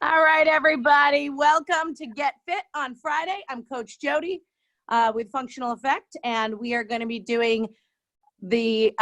All right, everybody. Welcome to Get Fit on Friday. I'm Coach Jodie with Functional Effect, and we are going to be doing the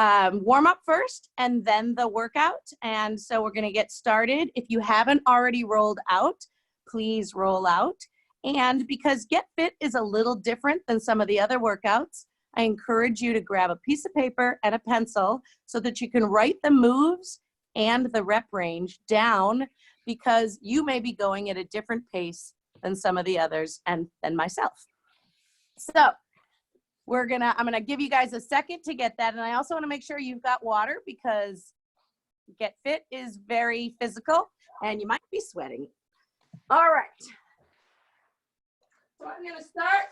warm-up first and then the workout. And so we're going to get started. If you haven't already rolled out, please roll out. And because Get Fit is a little different than some of the other workouts, I encourage you to grab a piece of paper and a pencil so that you can write the moves and the rep range down, because you may be going at a different pace than some of the others and than myself. So I'm gonna give you guys a second to get that. And I also wanna make sure you've got water, because Get Fit is very physical and you might be sweating. All right. So I'm gonna start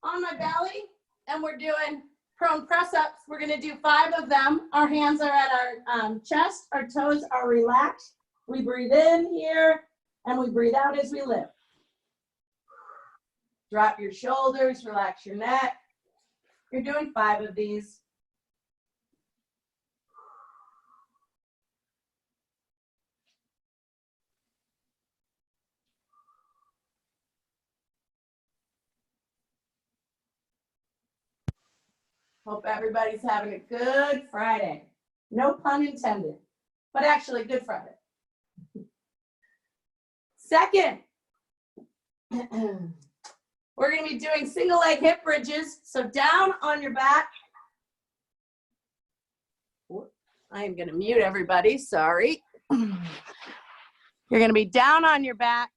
on my belly, and we're doing prone press-ups. We're gonna do 5 of them. Our hands are at our chest, our toes are relaxed. We breathe in here, and we breathe out as we lift. Drop your shoulders, relax your neck. You're doing 5 of these. Hope everybody's having a good Friday. No pun intended, but actually good Friday. Second, we're going to be doing single leg hip bridges. So down on your back. I am going to mute everybody. Sorry. You're going to be down on your back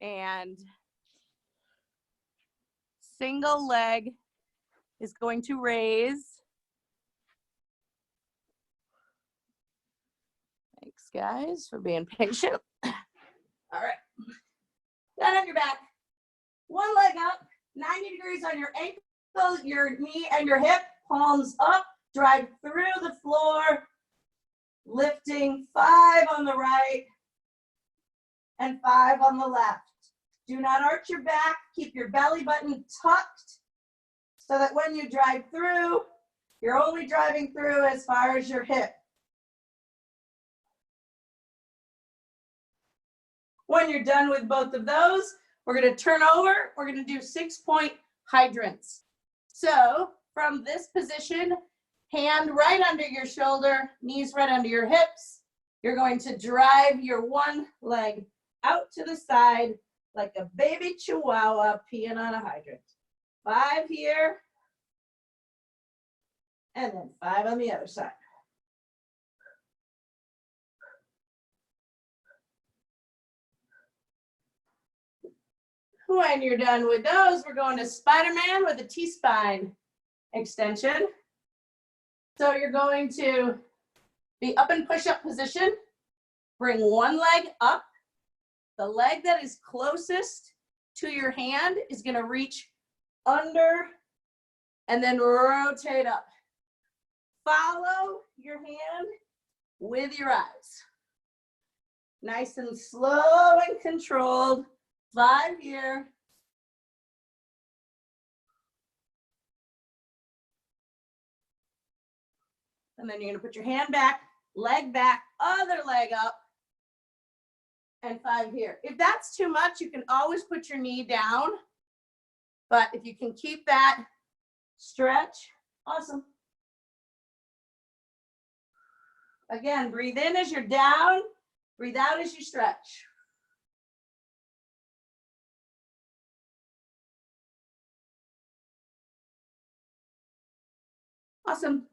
and single leg is going to raise. Thanks, guys, for being patient. All right. Down on your back. One leg up, 90 degrees on your ankle, your knee, and your hip. Palms up. Drive through the floor. Lifting 5 on the right and 5 on the left. Do not arch your back. Keep your belly button tucked so that when you drive through, you're only driving through as far as your hip. When you're done with both of those, we're going to turn over. We're going to do 6-point hydrants. So from this position, hand right under your shoulder, knees right under your hips. You're going to drive your one leg out to the side like a baby chihuahua peeing on a hydrant. 5 here, and then 5 on the other side. When you're done with those, we're going to Spider-Man with a T-spine extension. So you're going to be up in push-up position. Bring one leg up. The leg that is closest to your hand is going to reach under and then rotate up. Follow your hand with your eyes. Nice and slow and controlled. 5 here. And then you're going to put your hand back, leg back, other leg up, and 5 here. If that's too much, you can always put your knee down. But if you can keep that stretch, awesome. Again, breathe in as you're down, breathe out as you stretch. Awesome.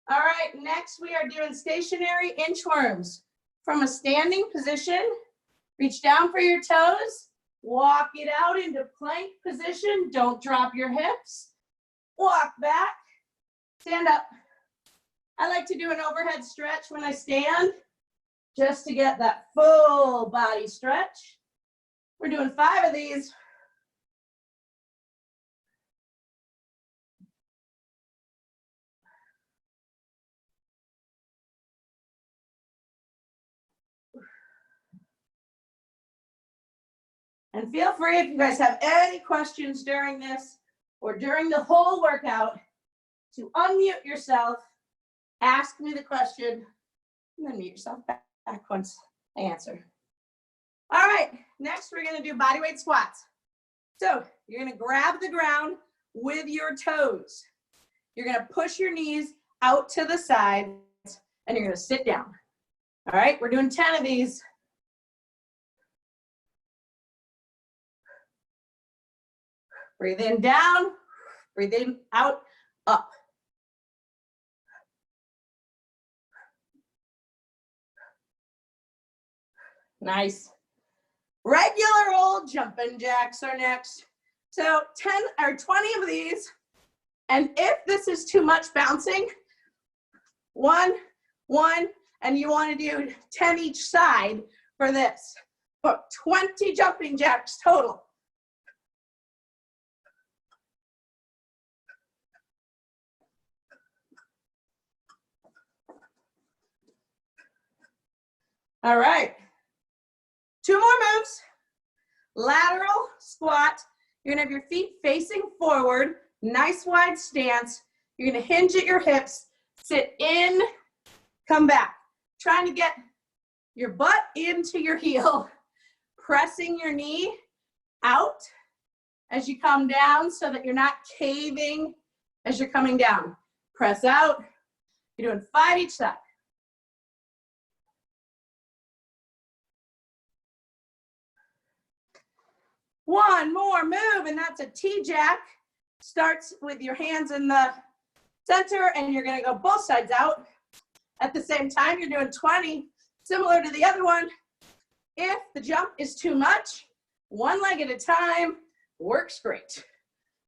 All right, next we are doing stationary inchworms. From a standing position, reach down for your toes, walk it out into plank position. Don't drop your hips. Walk back, stand up. I like to do an overhead stretch when I stand, just to get that full body stretch. We're doing 5 of these. And feel free, if you guys have any questions during this or during the whole workout, to unmute yourself, ask me the question, and then mute yourself back. back once I answer. All right, next we're gonna do body weight squats. So you're gonna grab the ground with your toes. You're gonna push your knees out to the sides and you're gonna sit down. All right, we're doing 10 of these. Breathe in, down, breathe in, out, up. Nice. Regular old jumping jacks are next. So 10 or 20 of these. And if this is too much bouncing, one, and you want to do 10 each side for this. But 20 jumping jacks total. All right. 2 more moves. Lateral squat. You're gonna have your feet facing forward, nice wide stance. You're gonna hinge at your hips, sit in, come back. Trying to get your butt into your heel, pressing your knee out as you come down so that you're not caving as you're coming down. Press out. You're doing 5 each side. One more move, and that's a T-jack. Starts with your hands in the center, and you're gonna go both sides out. At the same time, you're doing 20, similar to the other one. If the jump is too much, 1 leg at a time works great.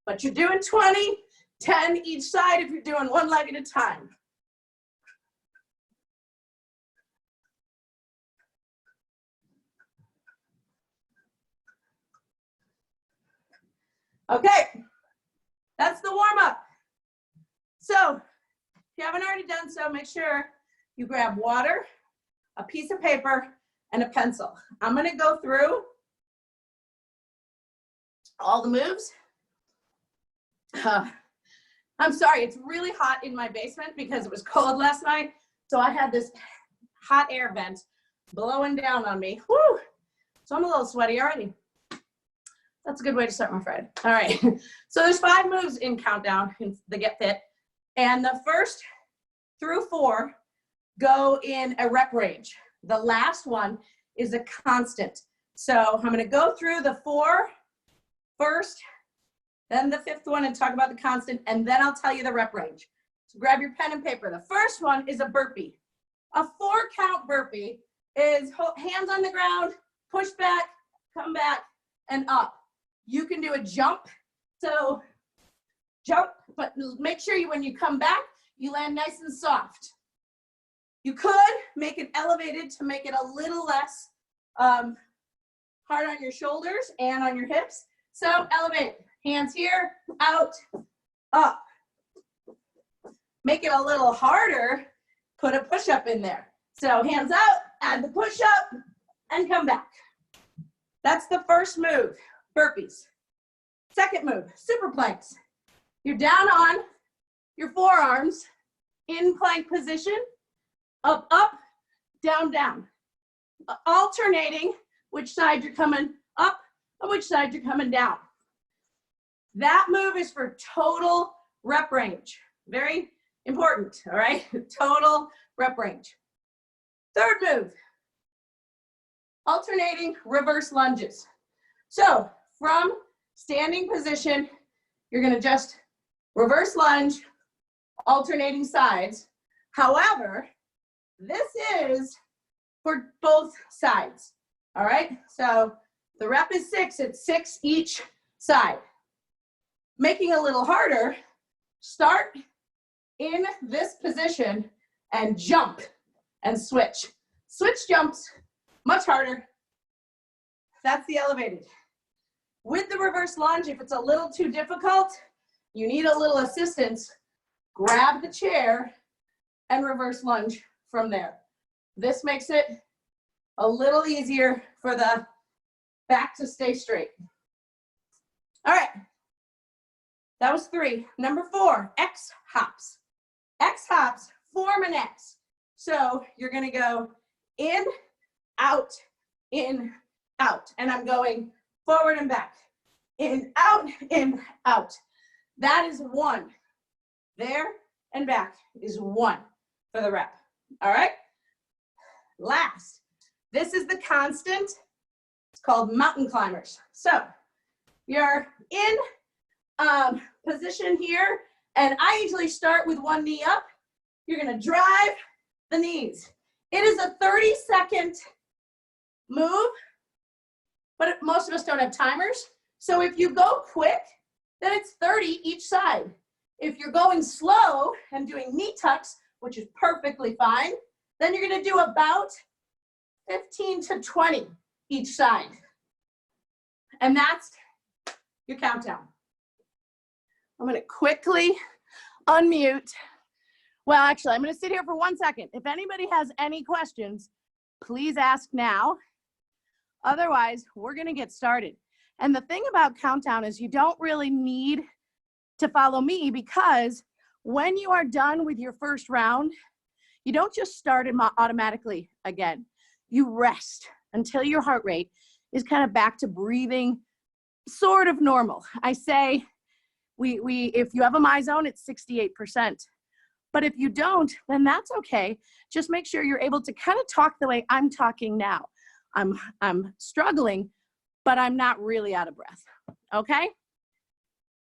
But you're doing 20, 10 each side if you're doing 1 leg at a time. Okay, that's the warm-up. So, if you haven't already done so, make sure you grab water, a piece of paper, and a pencil. I'm gonna go through all the moves. I'm sorry, it's really hot in my basement because it was cold last night. So I had this hot air vent blowing down on me. Woo! So I'm a little sweaty already. That's a good way to start my Friday. All right, so there's 5 moves in countdown in the Get Fit. And the first through 4 go in a rep range. The last one is a constant. So I'm gonna go through the 4 first, then the 5th one and talk about the constant, and then I'll tell you the rep range. So grab your pen and paper. The first one is a burpee. A 4-count burpee is hands on the ground, push back, come back, and up. You can do a jump. So jump, but make sure when you come back, you land nice and soft. You could make it elevated to make it a little less hard on your shoulders and on your hips. So elevate, hands here, out, up. Make it a little harder, put a push-up in there. So hands out, add the push-up, and come back. That's the first move, burpees. Second move, super planks. You're down on your forearms in plank position, up, up, down, down. Alternating which side you're coming up and which side you're coming down. That move is for total rep range. Very important, all right? Total rep range. Third move, alternating reverse lunges. So from standing position, you're gonna just reverse lunge, alternating sides. However, this is for both sides, all right? So the rep is 6, it's 6 each side. Making it a little harder, start in this position and jump and switch. Switch jumps, much harder. That's the elevated. With the reverse lunge, if it's a little too difficult, you need a little assistance, grab the chair and reverse lunge from there. This makes it a little easier for the back to stay straight. All right, that was 3. Number 4, X hops. X hops form an X. So you're gonna go in, out, in, out. And I'm going forward and back. In, out. That is 1. There and back is 1 for the rep. All right? Last. This is the constant. It's called mountain climbers. So you're in position here, and I usually start with 1 knee up. You're going to drive the knees. It is a 30-second move, but most of us don't have timers. So if you go quick, then it's 30 each side. If you're going slow and doing knee tucks, which is perfectly fine, then you're going to do about 15 to 20 each side. And that's your countdown. I'm going to quickly unmute. Well, actually, I'm going to sit here for 1 second. If anybody has any questions, please ask now. Otherwise, we're going to get started. And the thing about countdown is you don't really need to follow me, because when you are done with your first round, you don't just start it automatically again. You rest until your heart rate is kind of back to breathing sort of normal. I say if you have a MyZone, it's 68%. But if you don't, then that's okay. Just make sure you're able to kind of talk the way I'm talking now. I'm struggling, but I'm not really out of breath, okay?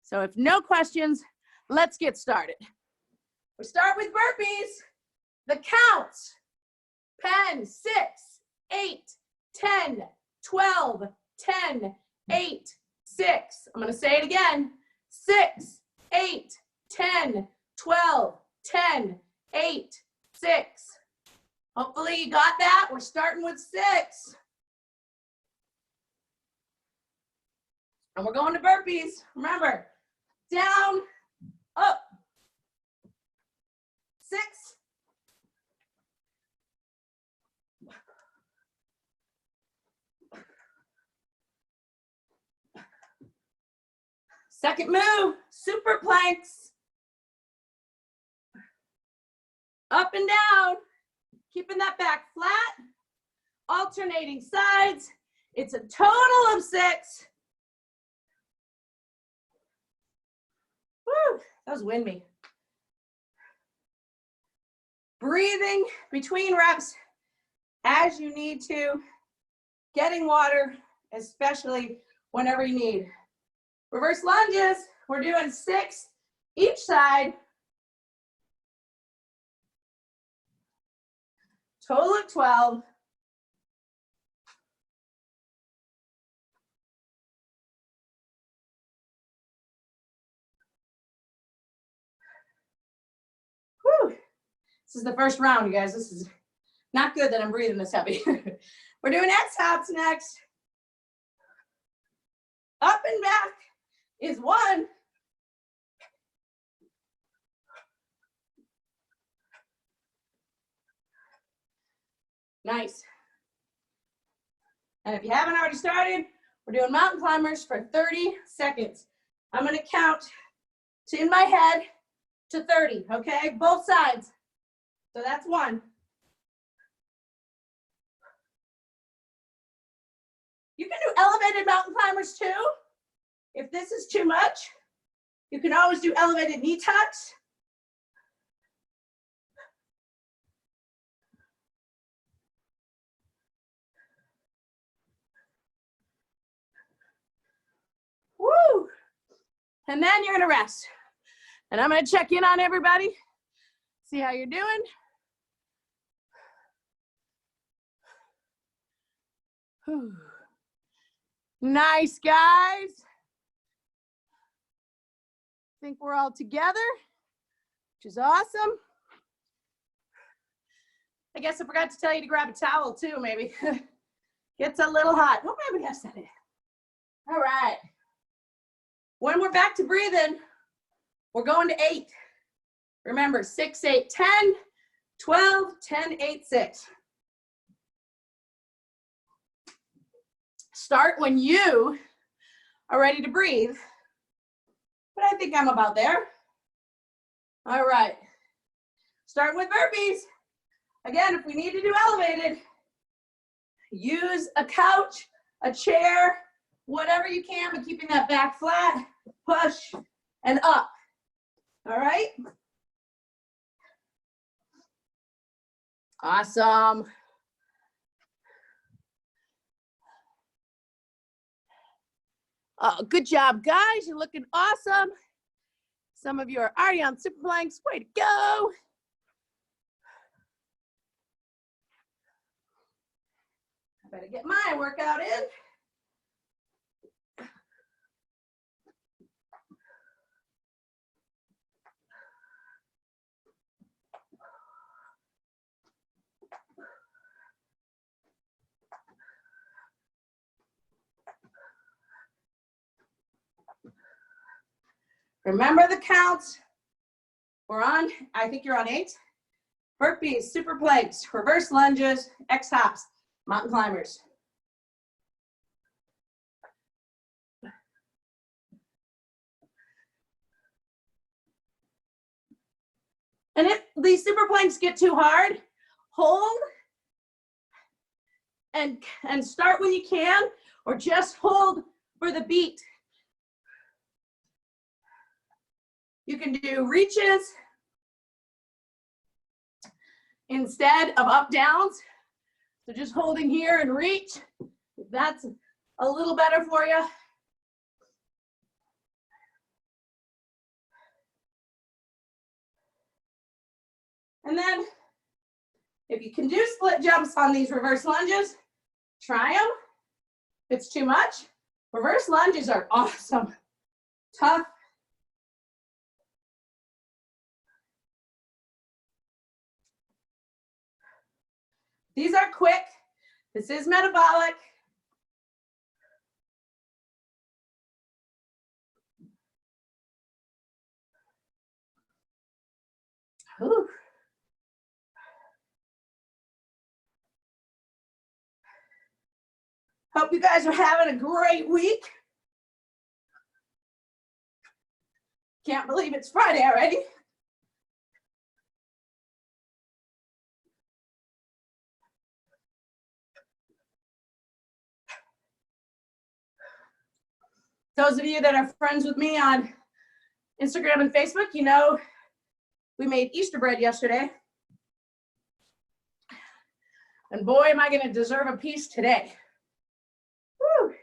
So if no questions, let's get started. We start with burpees. The counts: 10, 6, 8, 10, 12, 10, 8, 6. I'm gonna say it again. 6, 8, 10, 12, 10, 8, 6. Hopefully you got that. We're starting with 6. And we're going to burpees. Remember, down, up. 6. Second move, super planks. Up and down, keeping that back flat, alternating sides. It's a total of 6. Woo, that was windy. Breathing between reps as you need to. Getting water, especially whenever you need. Reverse lunges, we're doing 6 each side. Total of 12. Whew. This is the first round, you guys. This is not good that I'm breathing this heavy. We're doing X-hops next. Up and back is 1. Nice. And if you haven't already started, we're doing mountain climbers for 30 seconds. I'm going to count in my head to 30, okay? Both sides. So that's 1. You can do elevated mountain climbers too. If this is too much, you can always do elevated knee tucks. Woo! And then you're gonna rest. And I'm gonna check in on everybody, see how you're doing. Whew. Nice, guys. I think we're all together, which is awesome. I guess I forgot to tell you to grab a towel too, maybe. Gets a little hot. Hope everybody has that in. All right. When we're back to breathing, we're going to 8. Remember, 6, 8, 10, 12, 10, 8, 6. Start when you are ready to breathe, but I think I'm about there. All right. Start with burpees. Again, if we need to do elevated, Use a couch, a chair, whatever you can, but keeping that back flat. Push and up. All right? Awesome. Oh, good job, guys. You're looking awesome. Some of you are already on Superplanks. Way to go. I better get my workout in. Remember the counts. We're on, I think you're on 8. Burpees, super planks, reverse lunges, X hops, mountain climbers. And if these super planks get too hard, hold and start when you can, or just hold for the beat. You can do reaches instead of up downs. So just holding here and reach, if that's a little better for you. And then if you can do split jumps on these reverse lunges, try them. If it's too much, reverse lunges are awesome. Tough. These are quick. This is metabolic. Ooh. Hope you guys are having a great week. Can't believe it's Friday already. Those of you that are friends with me on Instagram and Facebook, you know we made Easter bread yesterday. And boy, am I going to deserve a piece today. Woo.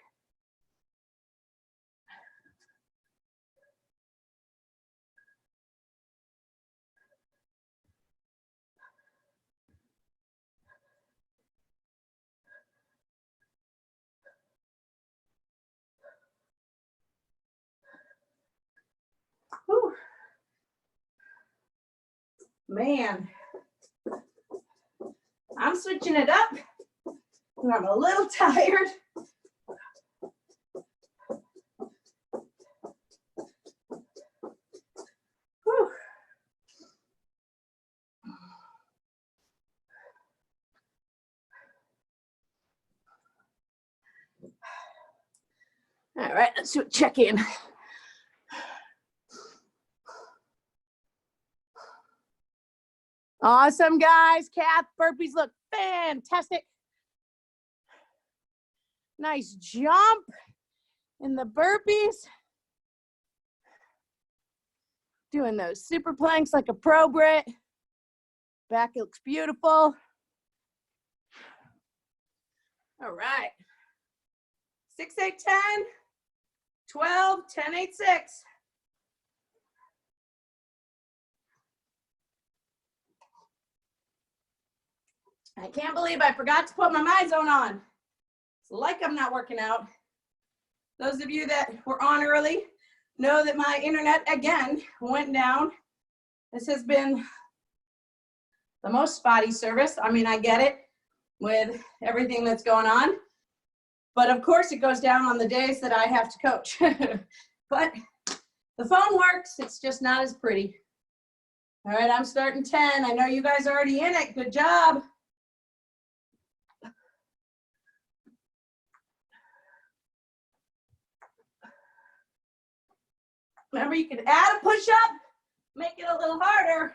Whew. Man, I'm switching it up. I'm a little tired. Whew. All right, let's do a check-in. Awesome, guys. Calf burpees look fantastic. Nice jump in the burpees. Doing those super planks like a pro, Brit. Back looks beautiful. All right. 6, 8, 10, 12, 10, 8, 6. I can't believe I forgot to put my MyZone on. It's like I'm not working out. Those of you that were on early know that my internet again went down. This has been the most spotty service. I mean, I get it with everything that's going on. But of course it goes down on the days that I have to coach. But the phone works, it's just not as pretty. All right, I'm starting 10. I know you guys are already in it, good job. Remember, you can add a push-up, make it a little harder.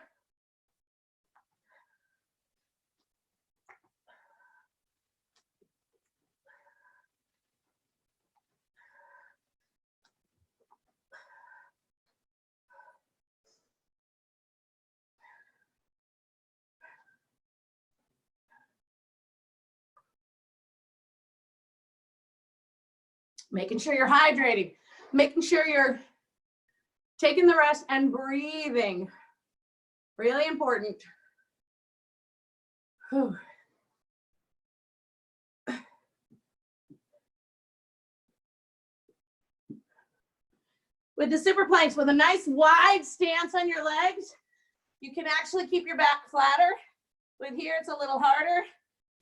Making sure you're hydrating, making sure you're taking the rest and breathing. Really important. Whew. With the super planks, with a nice wide stance on your legs, you can actually keep your back flatter. With here, it's a little harder.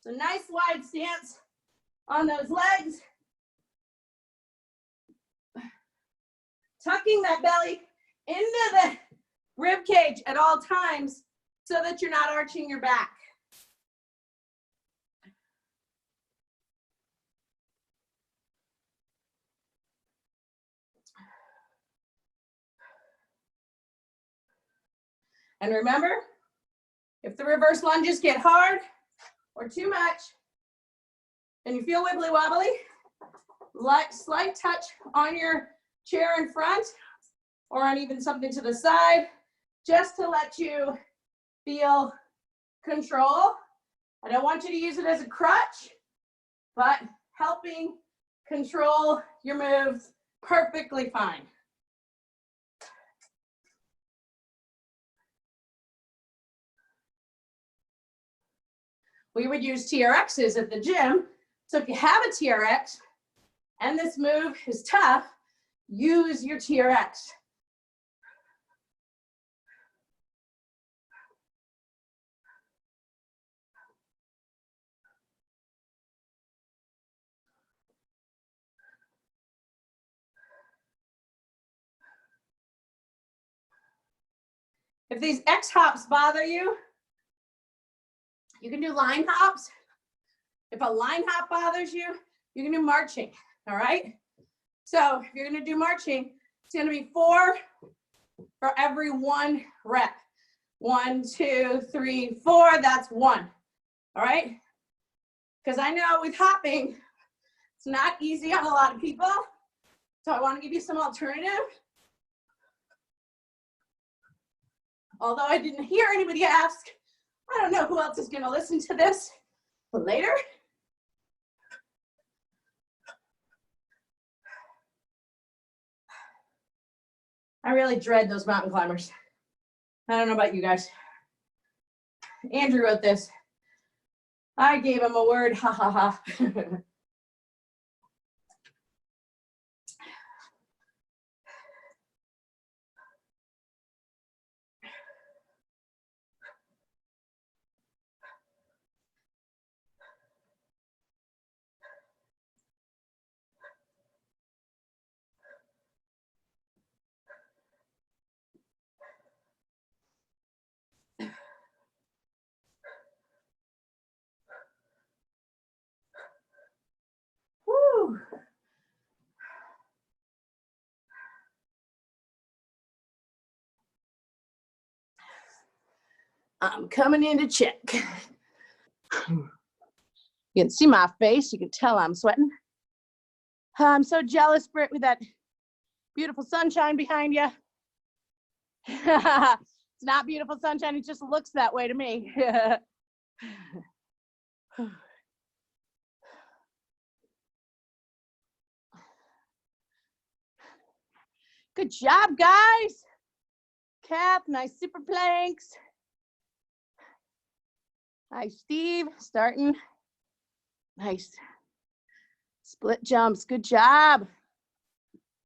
So nice wide stance on those legs. Tucking that belly into the rib cage at all times so that you're not arching your back. And remember, if the reverse lunges get hard or too much, and you feel wibbly wobbly, slight touch on your chair in front or on even something to the side, just to let you feel control. I don't want you to use it as a crutch, but helping control your moves perfectly fine. We would use TRXs at the gym. So if you have a TRX and this move is tough, use your TRX. If these X hops bother you, you can do line hops. If a line hop bothers you, you can do marching, all right? So if you're gonna do marching, it's gonna be 4 for every 1 rep. 1, 2, 3, 4, that's 1, all right? Because I know with hopping, it's not easy on a lot of people. So I wanna give you some alternative. Although I didn't hear anybody ask, I don't know who else is gonna listen to this later. I really dread those mountain climbers. I don't know about you guys. Andrew wrote this. I gave him a word, ha ha ha. Woo. I'm coming in to check. You can see my face. You can tell I'm sweating. I'm so jealous, Britt, with that beautiful sunshine behind you. It's not beautiful sunshine. It just looks that way to me. Good job, guys. Cap, nice super planks. Nice, Steve, starting. Nice. Split jumps, good job.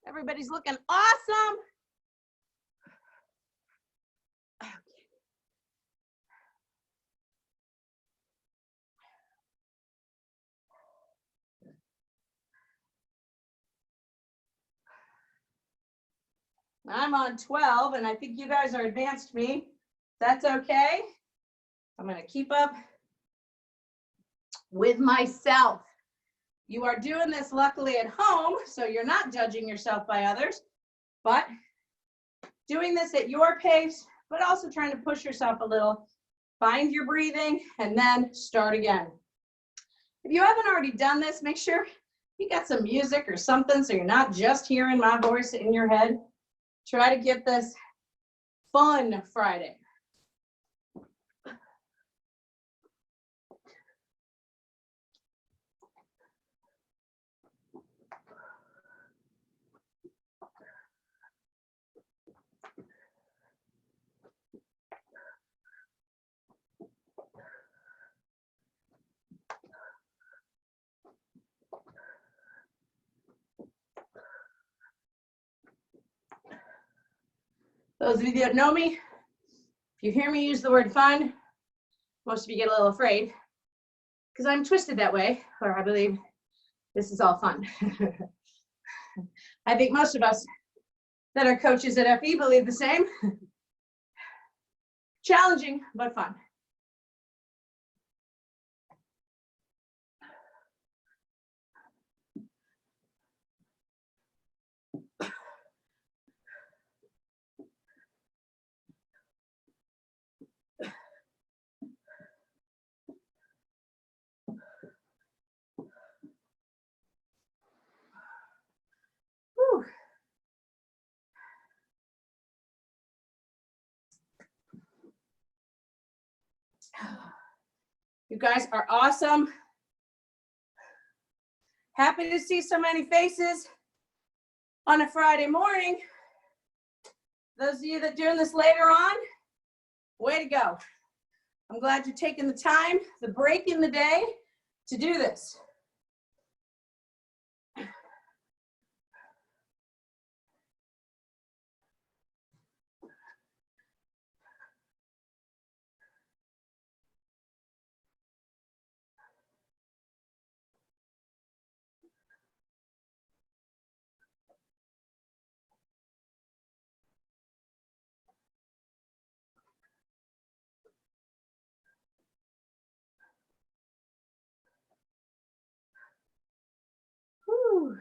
Everybody's looking awesome. I'm on 12, and I think you guys are advanced me. That's okay. I'm gonna keep up with myself. You are doing this luckily at home, so you're not judging yourself by others, but doing this at your pace, but also trying to push yourself a little. Find your breathing and then start again. If you haven't already done this, make sure you got some music or something so you're not just hearing my voice in your head. Try to get this fun Friday. Those of you that know me, if you hear me use the word fun, most of you get a little afraid because I'm twisted that way, or I believe this is all fun. I think most of us that are coaches at FE believe the same. Challenging, but fun. Whew. You guys are awesome. Happy to see so many faces on a Friday morning. Those of you that are doing this later on, way to go. I'm glad you're taking the time, the break in the day to do this. Whew.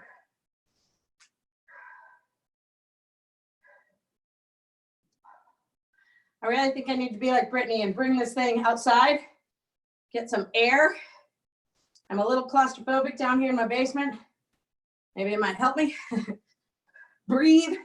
I really think I need to be like Brittany and bring this thing outside, get some air. I'm a little claustrophobic down here in my basement. Maybe it might help me. Breathe.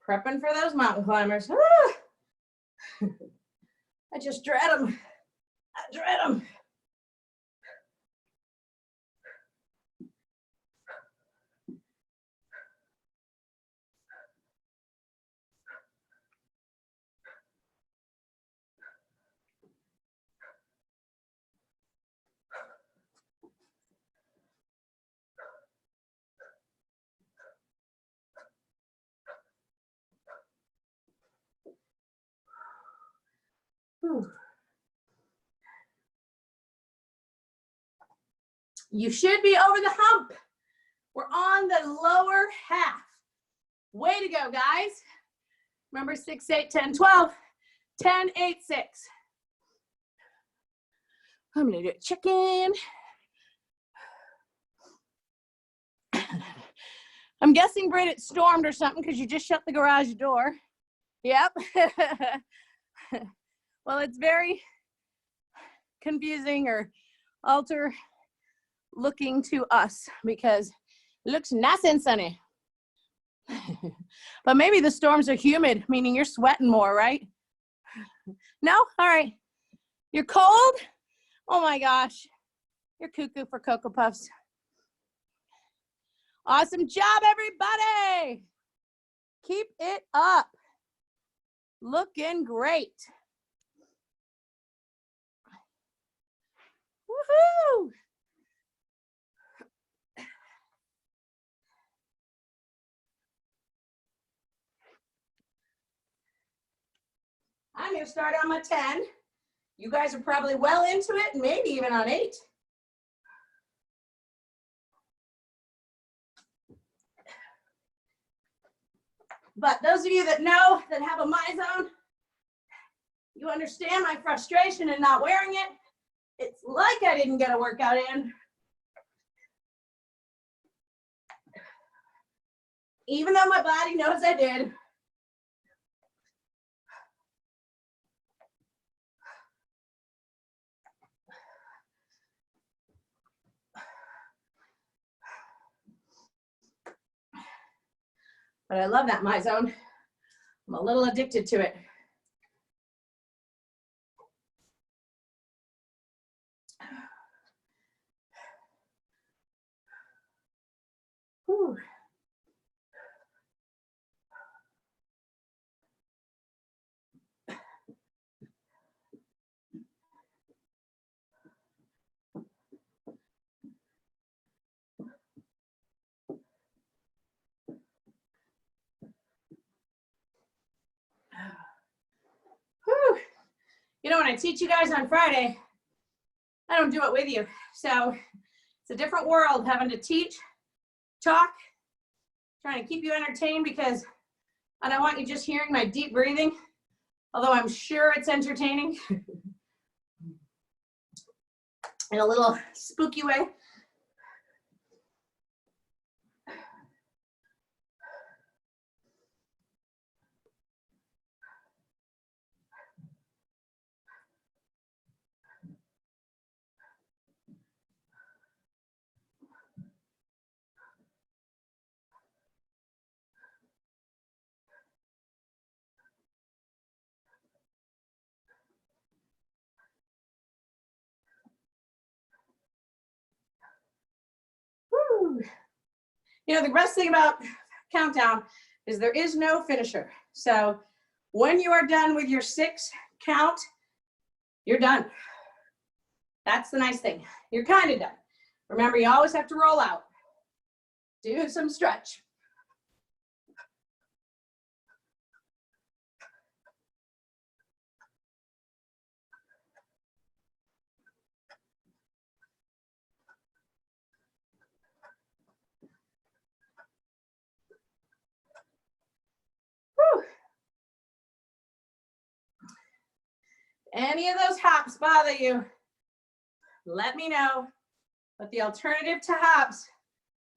Prepping for those mountain climbers. I just dread them. I dread them. Whew. You should be over the hump. We're on the lower half. Way to go, guys. Remember 6, 8, 10, 12, 10, 8, 6. I'm gonna do a check-in. I'm guessing, Britt, it stormed or something because you just shut the garage door. Yep. Well, it's very confusing or alter looking to us because it looks nice and sunny. But maybe the storms are humid, meaning you're sweating more, right? No? All right. You're cold? Oh my gosh. You're cuckoo for Cocoa Puffs. Awesome job, everybody. Keep it up. Looking great. Woohoo! I'm gonna start on my 10. You guys are probably well into it, and maybe even on 8. But those of you that know, that have a my zone, you understand my frustration in not wearing it. It's like I didn't get a workout in. Even though my body knows I did. But I love that my zone. I'm a little addicted to it. Whew. Whew. You know, when I teach you guys on Friday, I don't do it with you. So it's a different world having to teach, talk, trying to keep you entertained because I don't want you just hearing my deep breathing, although I'm sure it's entertaining in a little spooky way. Woo. You know, the best thing about countdown is there is no finisher. So when you are done with your 6 count, you're done. That's the nice thing. You're kind of done. Remember, you always have to roll out. Do some stretch. Whew. Any of those hops bother you, let me know. But the alternative to hops,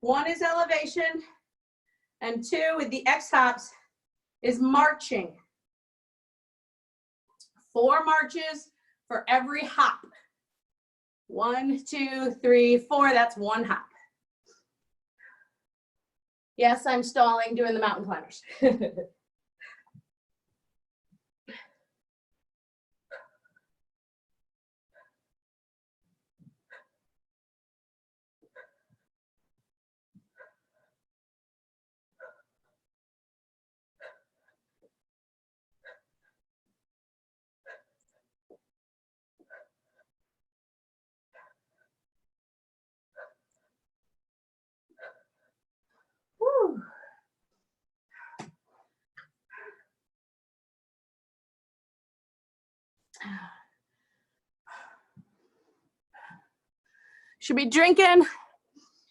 1 is elevation, and 2 with the X hops is marching. 4 marches for every hop. 1, 2, 3, 4, that's 1 hop. Yes, I'm stalling doing the mountain climbers. Woo. Should be drinking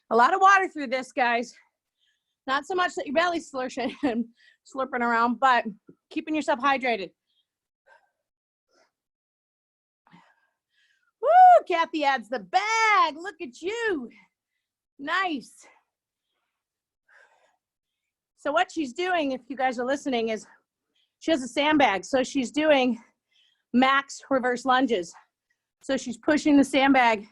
a lot of water through this, guys. Not so much that your belly's slurping and slurping around, but keeping yourself hydrated. Woo, Kathy adds the bag. Look at you. Nice. So what she's doing, if you guys are listening, is she has a sandbag. So she's doing max reverse lunges. So she's pushing the sandbag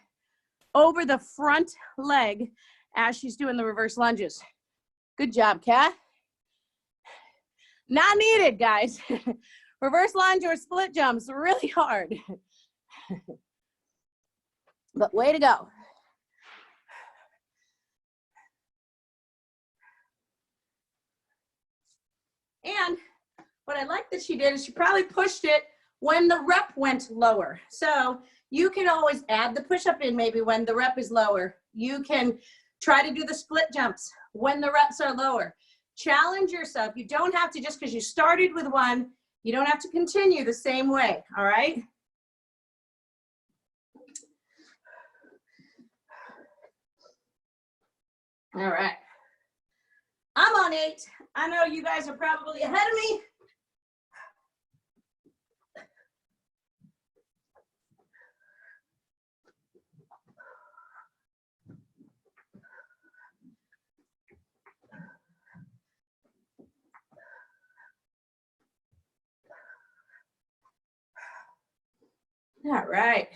over the front leg as she's doing the reverse lunges. Good job, Kat. Not needed, guys. Reverse lunge or split jumps, really hard. But way to go. And what I like that she did is she probably pushed it when the rep went lower. So you can always add the push-up in maybe when the rep is lower. You can try to do the split jumps when the reps are lower. Challenge yourself. You don't have to, just because you started with 1, you don't have to continue the same way, all right? All right. I'm on 8. I know you guys are probably ahead of me. All right.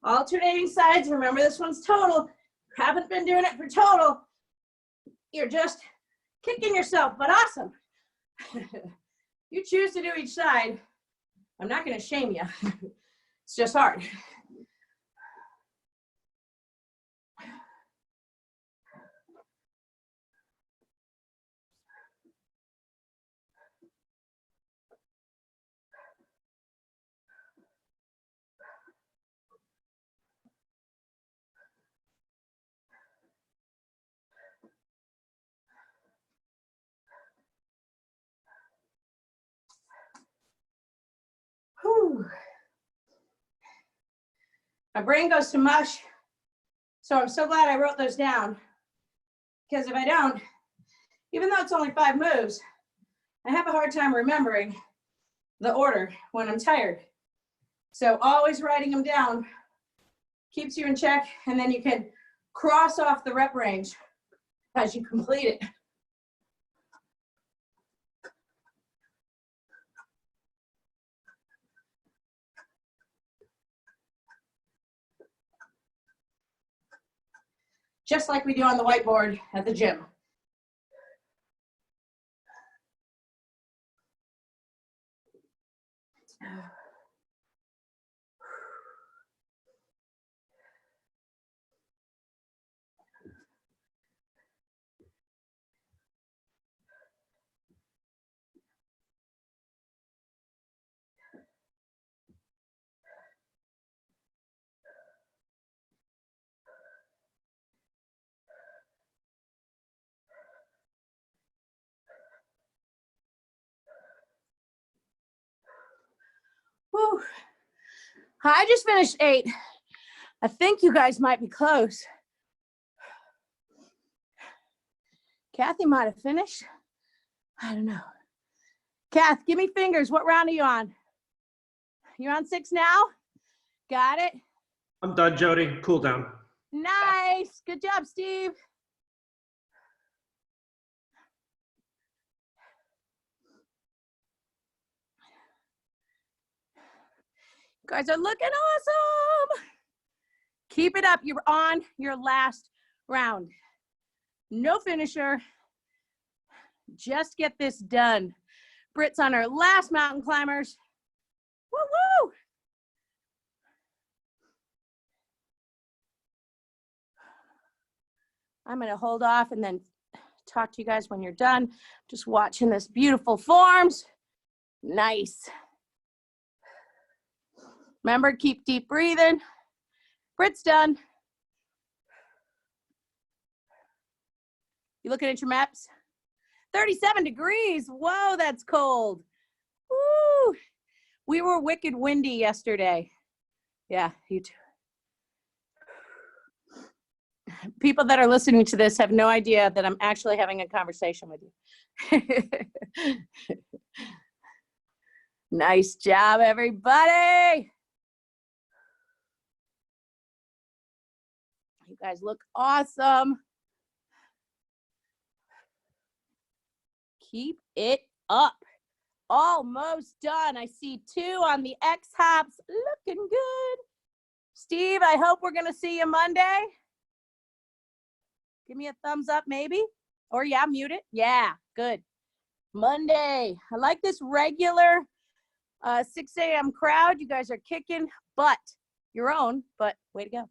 Alternating sides. Remember, this one's total. Haven't been doing it for total. You're just kicking yourself, but awesome. You choose to do each side. I'm not going to shame you. It's just hard. Whew. My brain goes to mush. So I'm so glad I wrote those down. Because if I don't, even though it's only 5 moves, I have a hard time remembering the order when I'm tired. So always writing them down keeps you in check, and then you can cross off the rep range as you complete it. Just like we do on the whiteboard at the gym. Whew. I just finished 8. I think you guys might be close. Kathy might have finished. I don't know. Kath, give me fingers. What round are you on? You're on 6 now? Got it. I'm done, Jody. Cool down. Nice. Good job, Steve. You guys are looking awesome. Keep it up. You're on your last round. No finisher. Just get this done. Britt's on her last mountain climbers. Woo woo. I'm going to hold off and then talk to you guys when you're done. Just watching this beautiful forms. Nice. Remember, keep deep breathing. Britt's done. You looking at your maps? 37 degrees. Whoa, that's cold. Woo. We were wicked windy yesterday. Yeah, you too. People that are listening to this have no idea that I'm actually having a conversation with you. Nice job, everybody. You guys look awesome. Keep it up. Almost done. I see 2 on the X hops. Looking good. Steve, I hope we're going to see you Monday. Give me a thumbs up, maybe. Or yeah, mute it. Yeah, good. Monday. I like this regular 6 a.m. crowd. You guys are kicking butt. Your own, but way to go.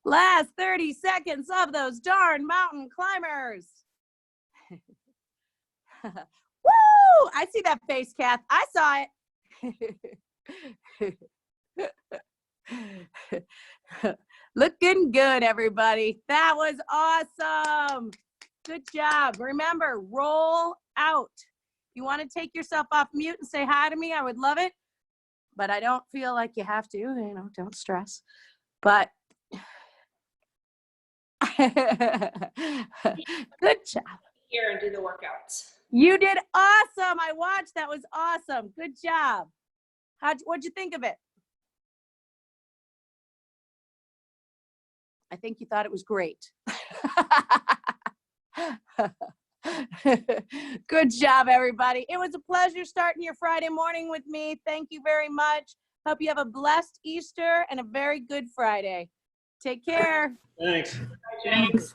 Last 30 seconds of those darn mountain climbers. Woo! I see that face, Kath. I saw it. Looking good, everybody. That was awesome. Good job. Remember, roll out. If you want to take yourself off mute and say hi to me, I would love it. But I don't feel like you have to, you know, don't stress. But good job. Here and do the workouts. You did awesome. I watched. That was awesome. Good job. What'd you think of it? I think you thought it was great. Good job, everybody. It was a pleasure starting your Friday morning with me. Thank you very much. Hope you have a blessed Easter and a very good Friday. Take care. Thanks. Thanks.